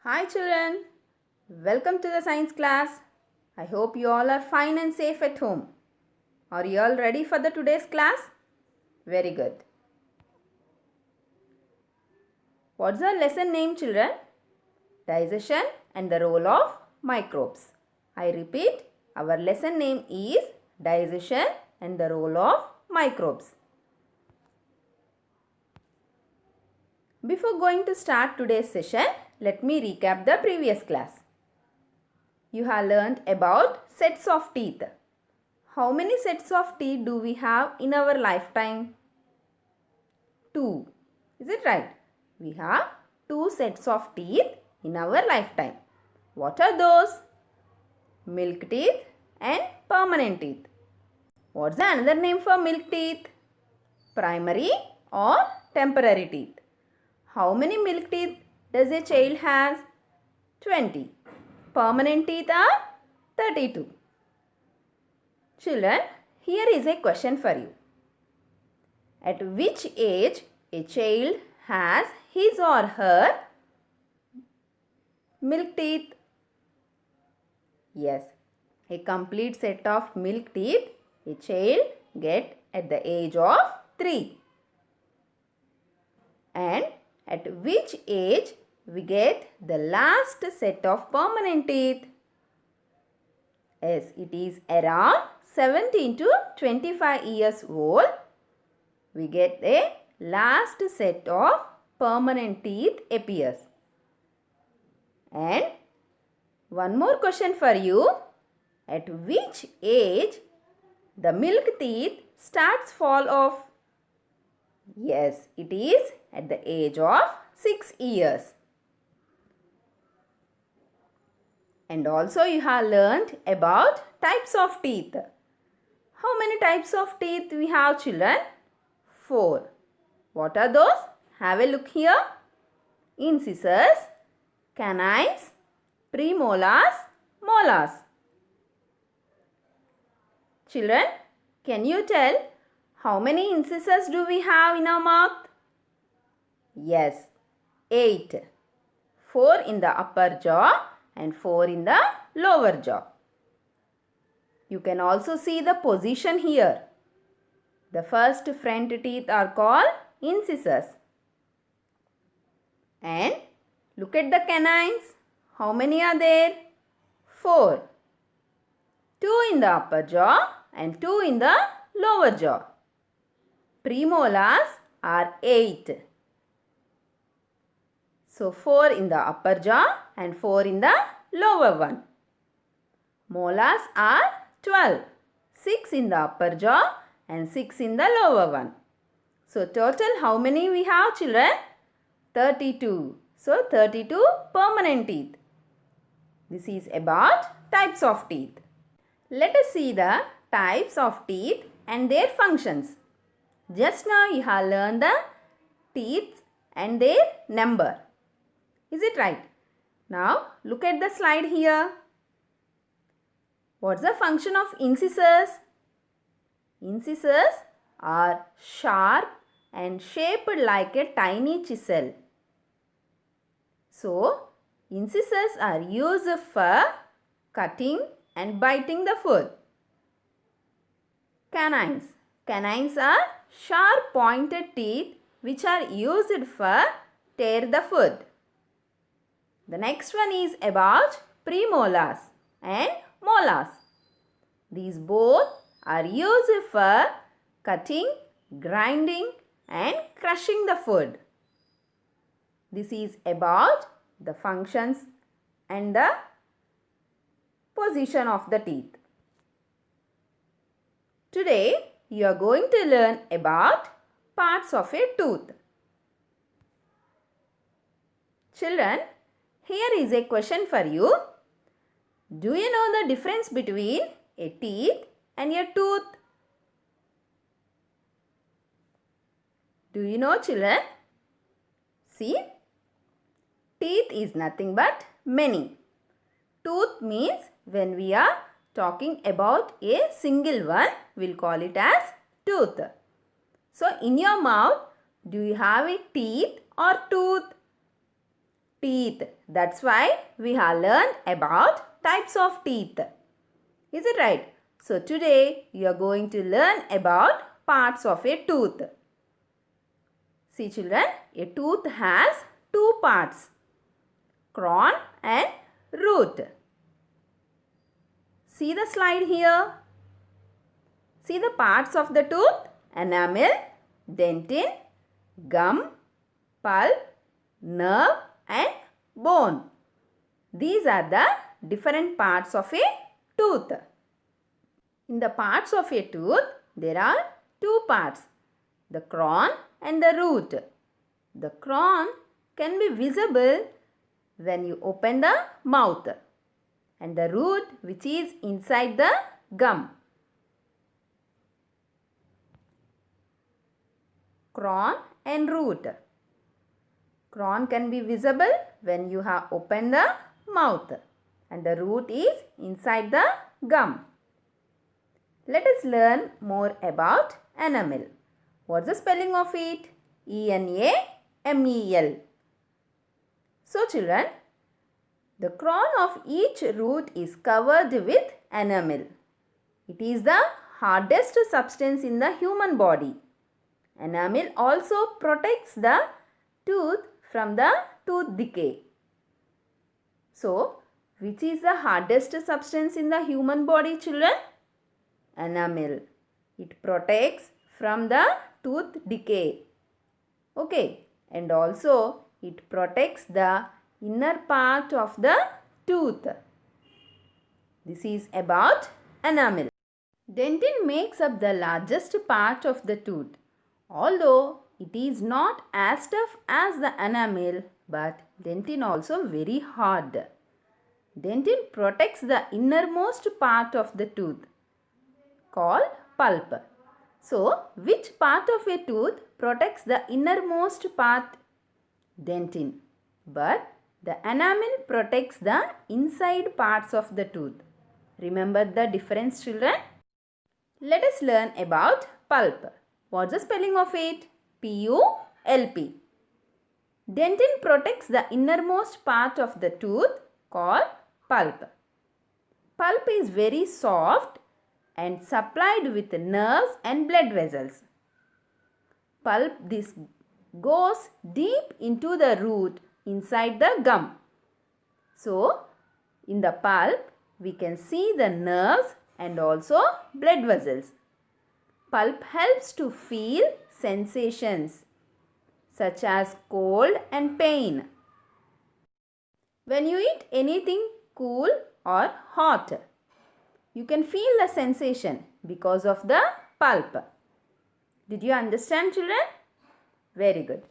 Hi children, welcome to the science class. I hope you all are fine and safe at home. Are you all ready for the today's class? Very good. What's our lesson name children? Digestion and the role of microbes. I repeat, our lesson name is digestion and the role of microbes. Before going to start today's session, let me recap the previous class. You have learned about sets of teeth. How many sets of teeth do we have in our lifetime? 2. Is it right? We have 2 sets of teeth in our lifetime. What are those? Milk teeth and permanent teeth. What's the another name for milk teeth? Primary or temporary teeth. How many milk teeth does a child has? 20. Permanent teeth are 32. Children, here is a question for you. At which age a child has his or her milk teeth? Yes, a complete set of milk teeth a child gets at the age of 3. And at which age we get the last set of permanent teeth? Yes, it is around 17 to 25 years old. We get a last set of permanent teeth appears. And one more question for you. At which age the milk teeth starts fall off? Yes, it is at the age of 6 years. And also you have learned about types of teeth. How many types of teeth we have children? 4. What are those? Have a look here. Incisors, canines, premolars, molars. Children, can you tell how many incisors do we have in our mouth? Yes, 8. 4 in the upper jaw and 4 in the lower jaw. You can also see the position here. The first front teeth are called incisors. And look at the canines. How many are there? 4. 2 in the upper jaw and 2 in the lower jaw. Premolars are 8. So 4 in the upper jaw and 4 in the lower one. Molars are 12. 6 in the upper jaw and 6 in the lower one. So total how many we have children? 32. So 32 permanent teeth. This is about types of teeth. Let us see the types of teeth and their functions. Just now you have learned the teeth and their number. Is it right? Now look at the slide here. What's the function of incisors? Incisors are sharp and shaped like a tiny chisel. So, incisors are used for cutting and biting the food. Canines. Canines are sharp pointed teeth which are used for tear the food. The next one is about premolars and molars. These both are used for cutting, grinding and crushing the food. This is about the functions and the position of the teeth. Today you are going to learn about parts of a tooth. Children, here is a question for you. Do you know the difference between a teeth and a tooth? Do you know children? See, teeth is nothing but many. Tooth means when we are talking about a single one, we'll call it as tooth. So in your mouth, do you have a teeth or tooth? teeth. That's why we have learned about types of teeth. Is it right? So today you are going to learn about parts of a tooth. See children, a tooth has two parts, crown and root. See the slide here. See the parts of the tooth: enamel, dentin, gum, pulp, nerve and bone. These are the different parts of a tooth. In the parts of a tooth, there are two parts, the crown and the root. The crown can be visible when you open the mouth, and the root which is inside the gum. Crown and root. Crown can be visible when you have opened the mouth, and the root is inside the gum. Let us learn more about enamel. What's the spelling of it? E-N-A-M-E-L. So children, the crown of each root is covered with enamel. It is the hardest substance in the human body. Enamel also protects the tooth from the tooth decay. So, which is the hardest substance in the human body, children? Enamel. It protects from the tooth decay. Okay. And also it protects the inner part of the tooth. This is about enamel. Dentin makes up the largest part of the tooth. Although it is not as tough as the enamel, but dentin also very hard. Dentin protects the innermost part of the tooth, called pulp. So, which part of a tooth protects the innermost part? Dentin. But the enamel protects the inside parts of the tooth. Remember the difference, children? Let us learn about pulp. What's the spelling of it? P-U-L-P. Dentin protects the innermost part of the tooth, called pulp. Pulp is very soft and supplied with nerves and blood vessels. Pulp this goes deep into the root inside the gum. So, in the pulp we can see the nerves and also blood vessels. Pulp helps to feel sensations such as cold and pain. When you eat anything cool or hot, you can feel the sensation because of the pulp. Did you understand, children? Very good.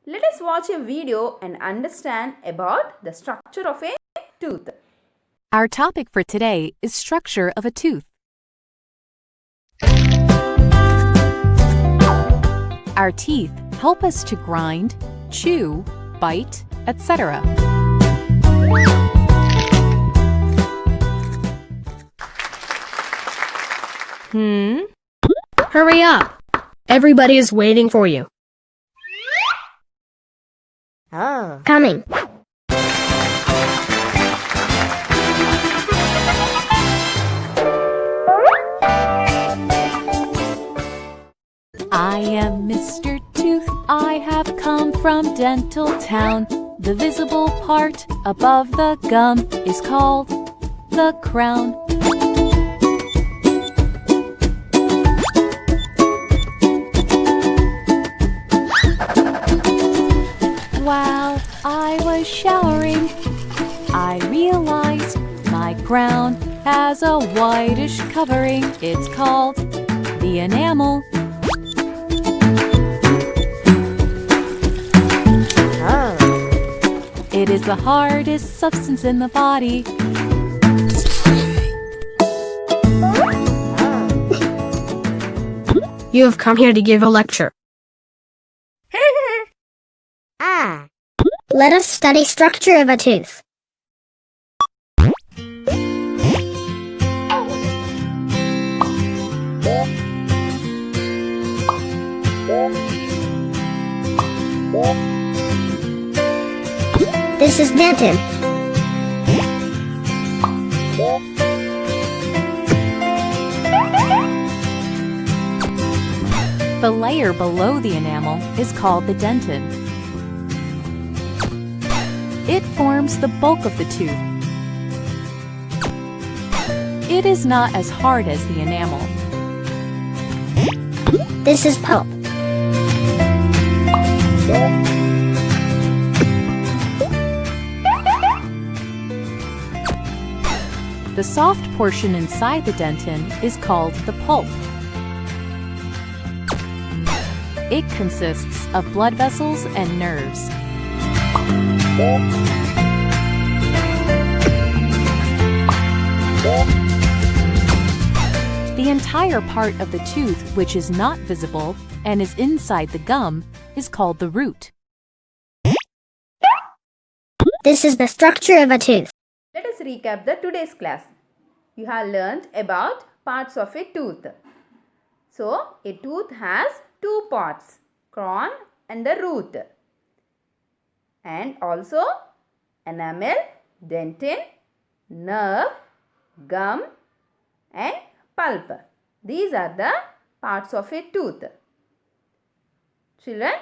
Let us watch a video and understand about the structure of a tooth. Our topic for today is structure of a tooth. Our teeth help us to grind, chew, bite, etc. Hurry up! Everybody is waiting for you. Oh. Coming. I am Mr. Tooth, I have come from Dental Town. The visible part above the gum is called the crown. While I was showering, I realized my crown has a whitish covering. It's called the enamel. It is the hardest substance in the body. You have come here to give a lecture. Let us study structure of a tooth. This is dentin. The layer below the enamel is called the dentin. It forms the bulk of the tooth. It is not as hard as the enamel. This is pulp. The soft portion inside the dentin is called the pulp. It consists of blood vessels and nerves. The entire part of the tooth which is not visible and is inside the gum is called the root. This is the structure of a tooth. Let us recap the today's class. You have learned about parts of a tooth. So, a tooth has two parts, crown and the root. And also enamel, dentin, nerve, gum and pulp. These are the parts of a tooth. Children,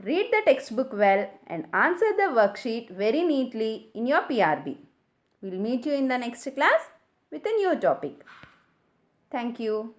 read the textbook well and answer the worksheet very neatly in your PRB. We'll meet you in the next class with a new topic. Thank you.